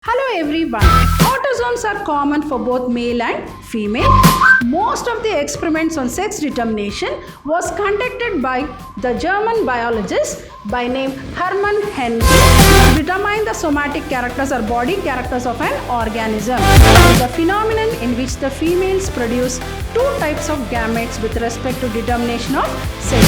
Hello everyone. Autosomes are common for both male and female. Most of the experiments on sex determination was conducted by the German biologist by name Hermann Henke to determine the somatic characters or body characters of an organism. The phenomenon in which the females produce two types of gametes with respect to determination of sex.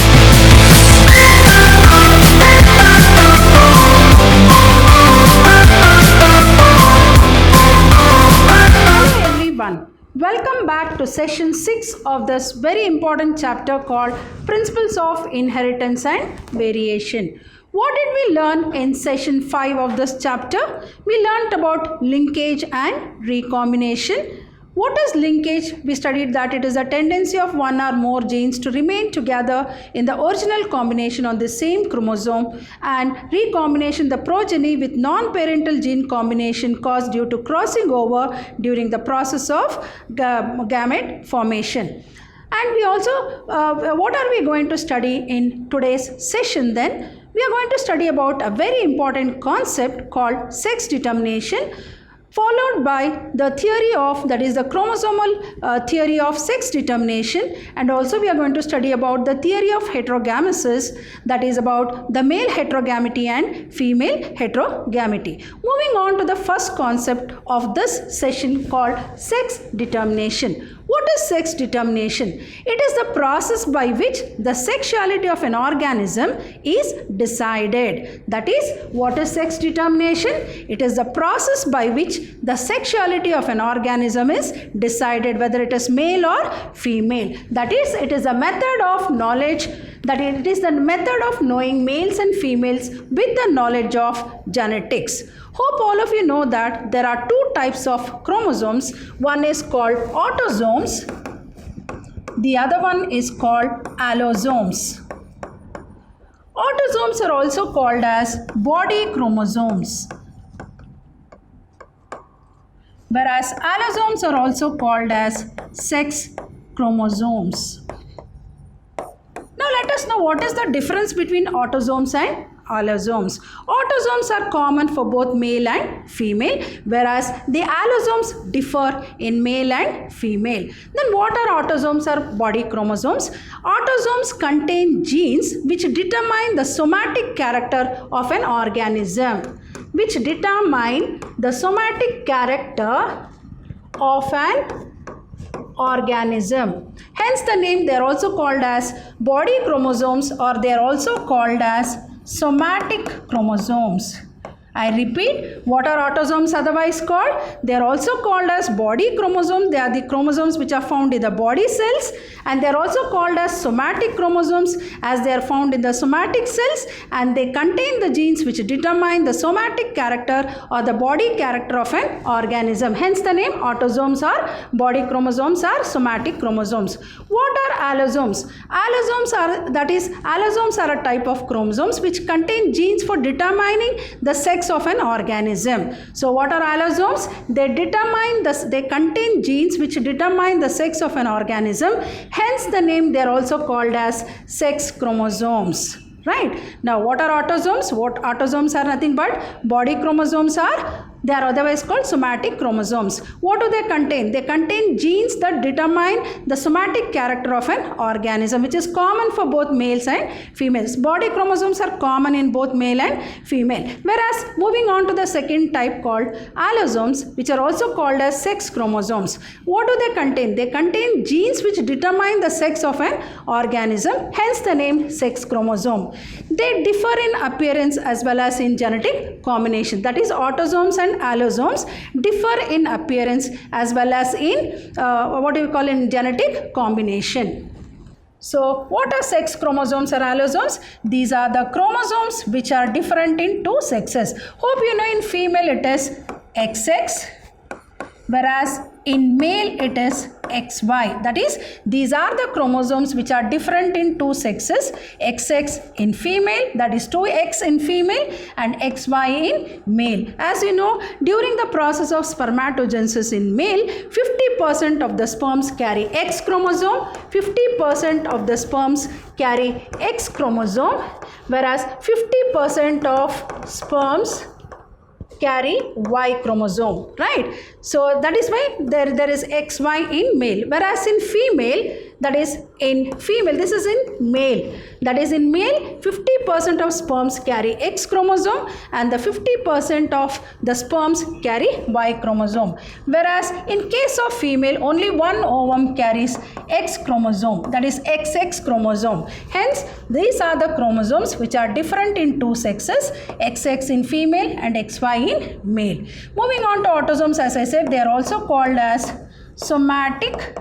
Welcome back to session 6 of this very important chapter called Principles of Inheritance and Variation. What did we learn in session 5 of this chapter? We learned about linkage and recombination. What is linkage? We studied that it is a tendency of one or more genes to remain together in the original combination on the same chromosome, and recombination the progeny with non-parental gene combination caused due to crossing over during the process of gamete formation. And we also, what are we going to study in today's session then? We are going to study about a very important concept called sex determination, followed by the theory of, that is the chromosomal theory of sex determination, and also we are going to study about the theory of heterogamesis, that is about the male heterogamety and female heterogamety. Moving on to the first concept of this session called sex determination. What is sex determination? It is the process by which the sexuality of an organism is decided. That is, what is sex determination? It is the process by which the sexuality of an organism is decided, whether it is male or female. That is, it is a method of knowledge, that it is the method of knowing males and females with the knowledge of genetics. Hope all of you know that there are two types of chromosomes. One is called autosomes, the other one is called allosomes. Autosomes are also called as body chromosomes, whereas allosomes are also called as sex chromosomes. Now let us know what is the difference between autosomes and allosomes. Autosomes are common for both male and female, whereas the allosomes differ in male and female. Then what are autosomes or body chromosomes? Autosomes contain genes which determine the somatic character of an organism, which determine the somatic character of an organism. Hence the name, they are also called as body chromosomes, or they are also called as somatic chromosomes. I repeat, what are autosomes otherwise called? They are also called as body chromosomes. They are the chromosomes which are found in the body cells, and they are also called as somatic chromosomes as they are found in the somatic cells, and they contain the genes which determine the somatic character or the body character of an organism. Hence the name, autosomes are body chromosomes or somatic chromosomes. What are allosomes? Allosomes are a type of chromosomes which contain genes for determining the sex of an organism. So what are allosomes? They contain genes which determine the sex of an organism. Hence the name, they are also called as sex chromosomes. Right? Now what are autosomes? What autosomes are nothing but body chromosomes they are otherwise called somatic chromosomes. What do they contain? They contain genes that determine the somatic character of an organism, which is common for both males and females. Body chromosomes are common in both male and female. Whereas moving on to the second type called allosomes, which are also called as sex chromosomes. What do they contain? They contain genes which determine the sex of an organism. Hence the name sex chromosome. They differ in appearance as well as in genetic combination. That is, autosomes and allosomes differ in appearance as well as in in genetic combination. So what are sex chromosomes or allosomes? These are the chromosomes which are different in two sexes. Hope you know in female it is XX, whereas in male it is XY. That is, these are the chromosomes which are different in two sexes. XX in female, that is 2X in female, and XY in male. As you know, during the process of spermatogenesis in male, 50% of the sperms carry X chromosome, 50% of the sperms carry X chromosome, whereas 50% of sperms carry Y chromosome, right? So that is why there is XY in male, whereas in female, that is in female, this is in male, that is in male 50% of sperms carry X chromosome and the 50% of the sperms carry Y chromosome, whereas in case of female only one ovum carries X chromosome, that is XX chromosome. Hence these are the chromosomes which are different in two sexes, XX in female and XY in male. Moving on to autosomes, as I said, they are also called as somatic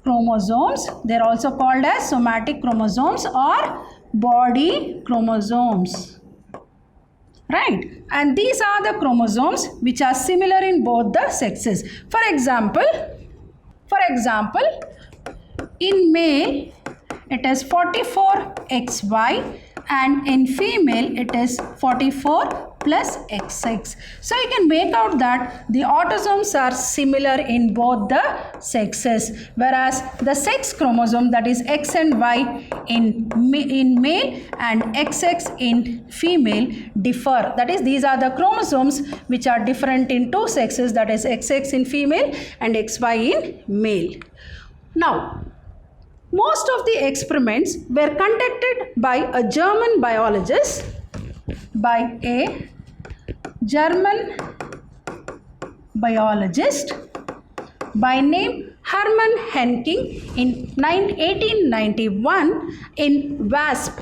chromosomes. They are also called as somatic chromosomes or body chromosomes, right? And these are the chromosomes which are similar in both the sexes. For example, in male it is 44XY and in female it is 44 plus XX. So you can make out that the autosomes are similar in both the sexes, whereas the sex chromosome, that is X and Y in male and XX in female, differ. That is, these are the chromosomes which are different in two sexes, that is XX in female and XY in male. Now, most of the experiments were conducted by a German biologist, by a German biologist by name Hermann Henking in 1891 in Wasp.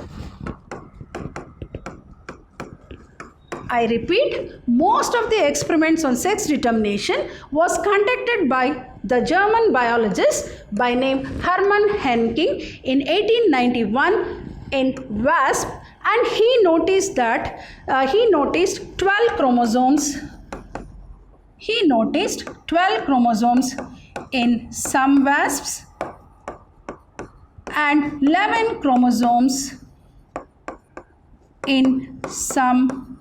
I repeat, most of the experiments on sex determination was conducted by the German biologist by name Hermann Henking in 1891 in Wasp, and he noticed that 12 chromosomes. He noticed 12 chromosomes in some wasps and 11 chromosomes in some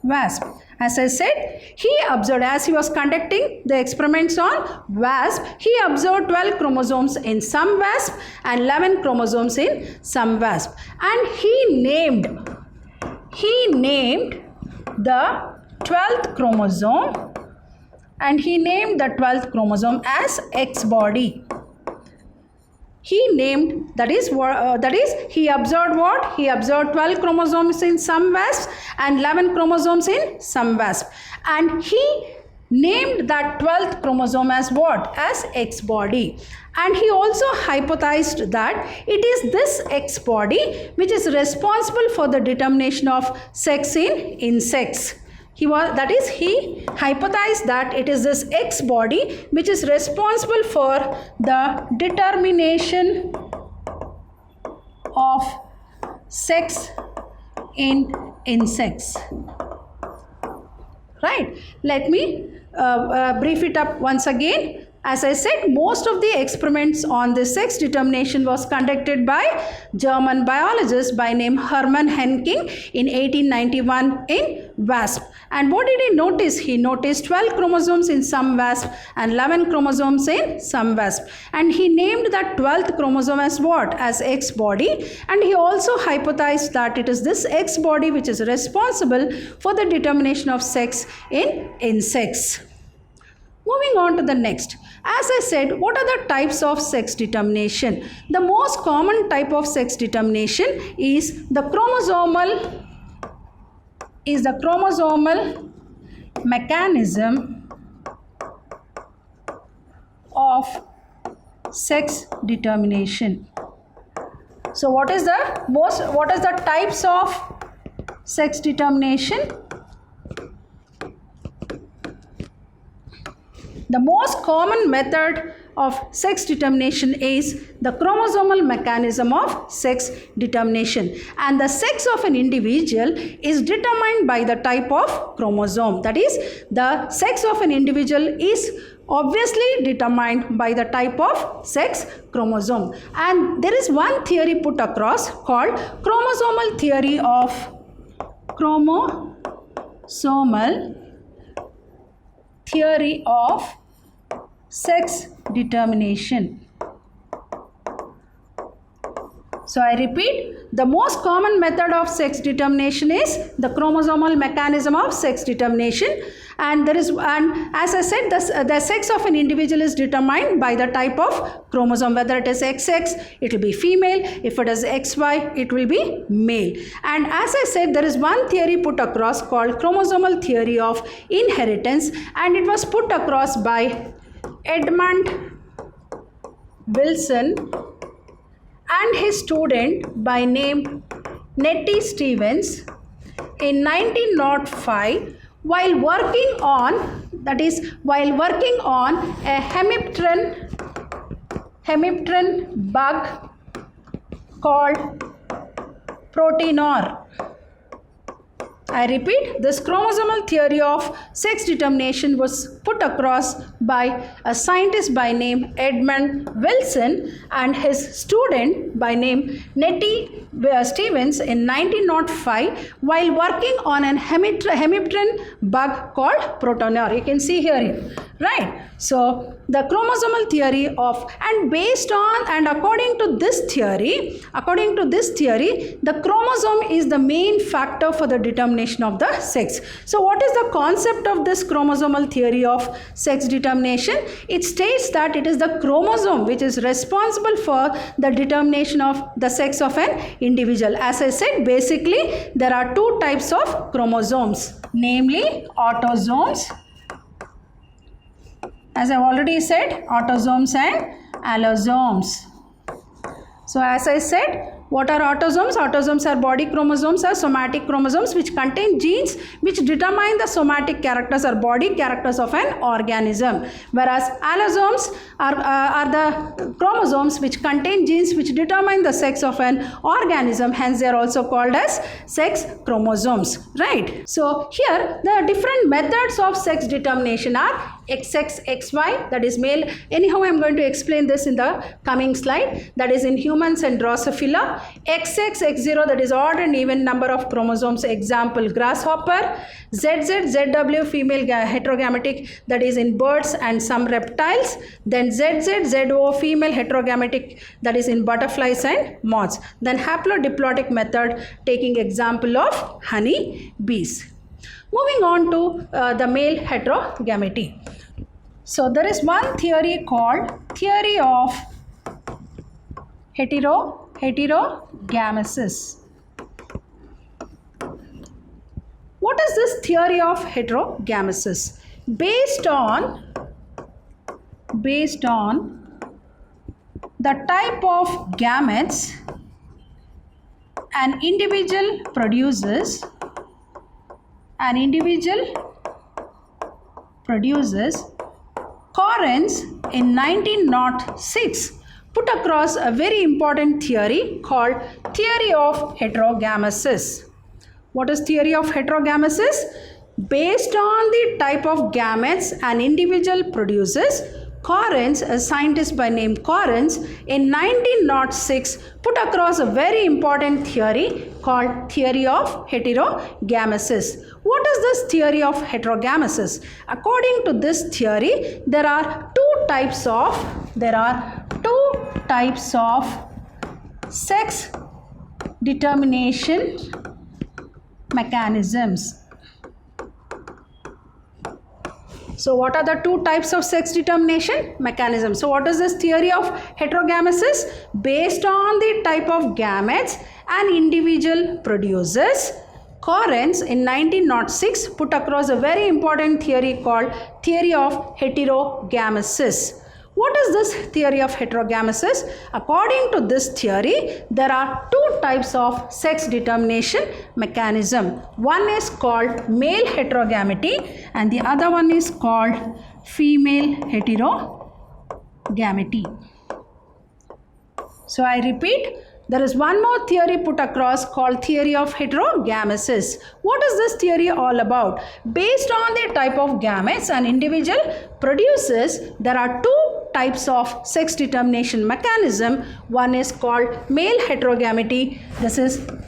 wasp. As I said, he observed, as he was conducting the experiments on wasp, he observed 12 chromosomes in some wasp and 11 chromosomes in some wasp. And he named the 12th chromosome, and he named the 12th chromosome as X body. He named, that is he observed what? He observed 12 chromosomes in some wasps and 11 chromosomes in some wasps. And he named that 12th chromosome as what? As X body. And he also hypothesized that it is this X body which is responsible for the determination of sex in insects. He hypothesized that it is this X body which is responsible for the determination of sex in insects. Right? Let me brief it up once again. As I said, most of the experiments on the sex determination was conducted by German biologist by name Hermann Henking in 1891 in wasp. And what did he notice? He noticed 12 chromosomes in some wasp and 11 chromosomes in some wasp. And he named that 12th chromosome as what? As X body. And he also hypothesized that it is this X body which is responsible for the determination of sex in insects. Moving on to the next. As I said, what are the types of sex determination? The most common type of sex determination is the chromosomal mechanism of sex determination. So what is the types of sex determination? The most common method of sex determination is the chromosomal mechanism of sex determination, and the sex of an individual is determined by the type of chromosome. That is, the sex of an individual is obviously determined by the type of sex chromosome. And there is one theory put across called chromosomal theory of sex determination. So I repeat, the most common method of sex determination is the chromosomal mechanism of sex determination, and as I said, the sex of an individual is determined by the type of chromosome. Whether it is XX, it will be female. If it is XY, it will be male. And as I said, there is one theory put across called chromosomal theory of inheritance, and it was put across by Edmund Wilson and his student by name Nettie Stevens in 1905 while working on a hemipteran bug called Proteinor. I repeat, this chromosomal theory of sex determination was put across by a scientist by name Edmund Wilson and his student by name Nettie Stevens in 1905 while working on an hemipteran bug called Proteinor. You can see here, right? So the chromosomal theory and according to this theory, the chromosome is the main factor for the determination of the sex. So what is the concept of this chromosomal theory of sex determination? It states that it is the chromosome which is responsible for the determination of the sex of an individual. As I said, basically there are two types of chromosomes, namely autosomes. As I have already said, autosomes and allosomes. So as I said, what are autosomes? Autosomes are body chromosomes or somatic chromosomes which contain genes which determine the somatic characters or body characters of an organism. Whereas allosomes are the chromosomes which contain genes which determine the sex of an organism. Hence they are also called as sex chromosomes. Right. So here the different methods of sex determination are XX, XY, that is male. Anyhow, I am going to explain this in the coming slide. That is in humans and Drosophila. XX, X0, that is odd and even number of chromosomes. Example, grasshopper. ZZ, ZW, female heterogametic, that is in birds and some reptiles. Then ZZ, ZO, female heterogametic, that is in butterflies and moths. Then haplodiploidic method, taking example of honey bees. Moving on to the male heterogamety. So there is one theory called theory of heterogamesis. What is this theory of heterogamesis? Based on the type of gametes an individual produces, Correns in 1906 put across a very important theory called theory of heterogamesis. What is theory of heterogamesis? Based on the type of gametes an individual produces, Correns, a scientist by name Correns, in 1906 put across a very important theory called theory of heterogamesis. What is this theory of heterogamesis? According to this theory, there are two types of sex determination mechanisms. So what are the two types of sex determination mechanisms? So what is this theory of heterogamesis? Based on the type of gametes an individual produces, Correns in 1906 put across a very important theory called theory of heterogamesis. What is this theory of heterogamesis? According to this theory, there are two types of sex determination mechanism. One is called male heterogamety and the other one is called female heterogamety. So I repeat, there is one more theory put across called theory of heterogamesis. What is this theory all about? Based on the type of gametes an individual produces, there are two types of sex determination mechanism. One is called male heterogamety.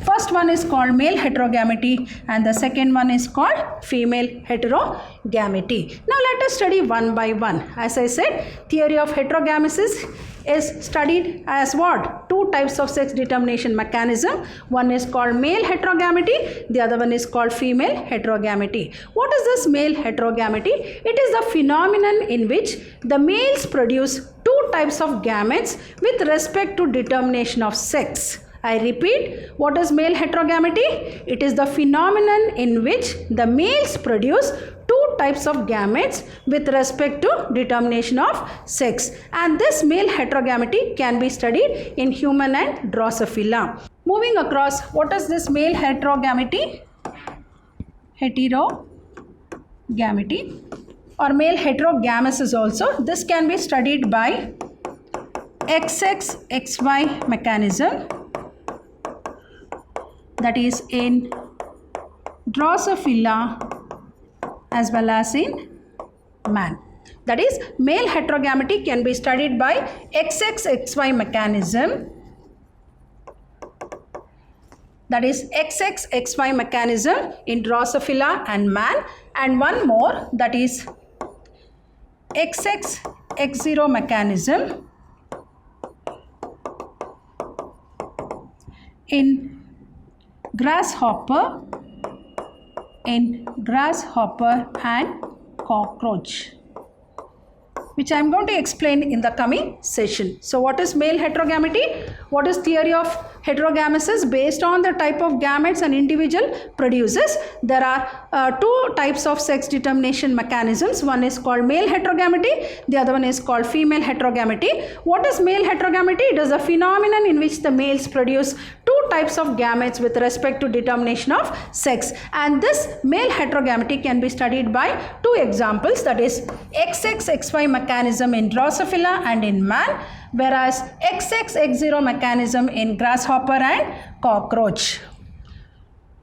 First one is called male heterogamety and the second one is called female heterogamety. Now let us study one by one. As I said, theory of heterogamesis is studied as what? Two two types of sex determination mechanism. One is called male heterogamety, the other one is called female heterogamety. What is this male heterogamety? It is the phenomenon in which the males produce two types of gametes with respect to determination of sex. I repeat, what is male heterogamety? It is the phenomenon in which the males produce two types of gametes with respect to determination of sex. And this male heterogamety can be studied in human and Drosophila. Moving across, what is this male heterogamety? Heterogamety or male heterogamesis also. This can be studied by XXXY mechanism, that is in Drosophila as well as in man. That is, male heterogamety can be studied by XXXY mechanism, that is XXXY mechanism in Drosophila and man, and one more, that is XXX0 mechanism in grasshopper and cockroach, which I am going to explain in the coming session. So what is male heterogamety? What is theory of heterogamesis? Based on the type of gametes an individual produces, there are two types of sex determination mechanisms. One is called male heterogamety, the other one is called female heterogamety. What is male heterogamety? It is a phenomenon in which the males produce two types of gametes with respect to determination of sex, and this male heterogamety can be studied by two examples, that is XXXY mechanism in Drosophila and in man, whereas XXX0 mechanism in grasshopper and cockroach.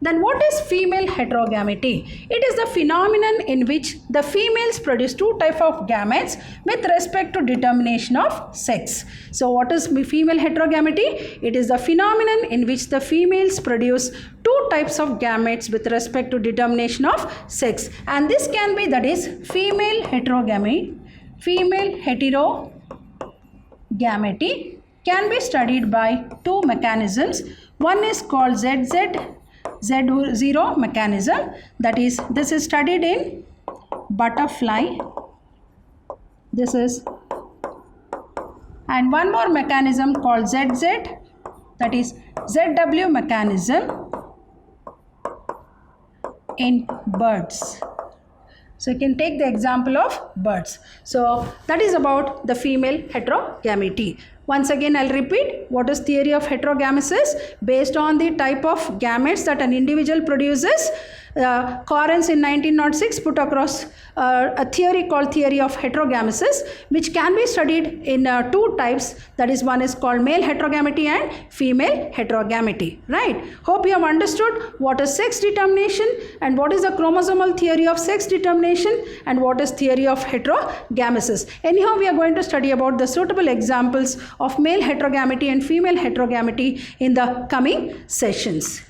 Then what is female heterogamety? It is the phenomenon in which the females produce two types of gametes with respect to determination of sex. So what is female heterogamety? It is the phenomenon in which the females produce two types of gametes with respect to determination of sex, and this can be, that is female heterogamety. Female heterogamety can be studied by two mechanisms. One is called Z0 mechanism, that is, this is studied in butterfly. This is, and one more mechanism called ZZ, that is ZW mechanism in birds. So you can take the example of birds. So that is about the female heterogamety. Once again, I'll repeat, what is theory of heterogamesis? Based on the type of gametes that an individual produces, Correns in 1906 put across a theory called theory of heterogamesis, which can be studied in two types, that is, one is called male heterogamety and female heterogamety. Right? Hope you have understood what is sex determination and what is the chromosomal theory of sex determination and what is theory of heterogamesis. Anyhow, we are going to study about the suitable examples of male heterogamety and female heterogamety in the coming sessions.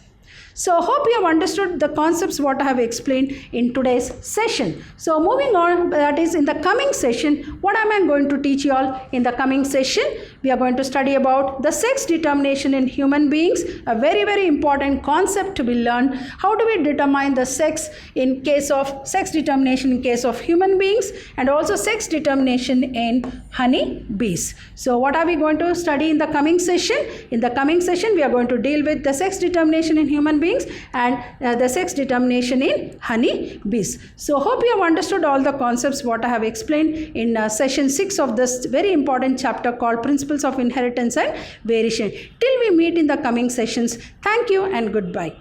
So hope you have understood the concepts what I have explained in today's session. So moving on, that is in the coming session, what am I going to teach you all in the coming session? We are going to study about the sex determination in human beings, a very, very important concept to be learned. How do we determine the sex in case of sex determination in case of human beings, and also sex determination in honey bees. So what are we going to study in the coming session? In the coming session, we are going to deal with the sex determination in human beings and the sex determination in honey bees. So hope you have understood all the concepts what I have explained in session 6 of this very important chapter called Principles of Inheritance and Variation. Till we meet in the coming sessions, thank you and goodbye.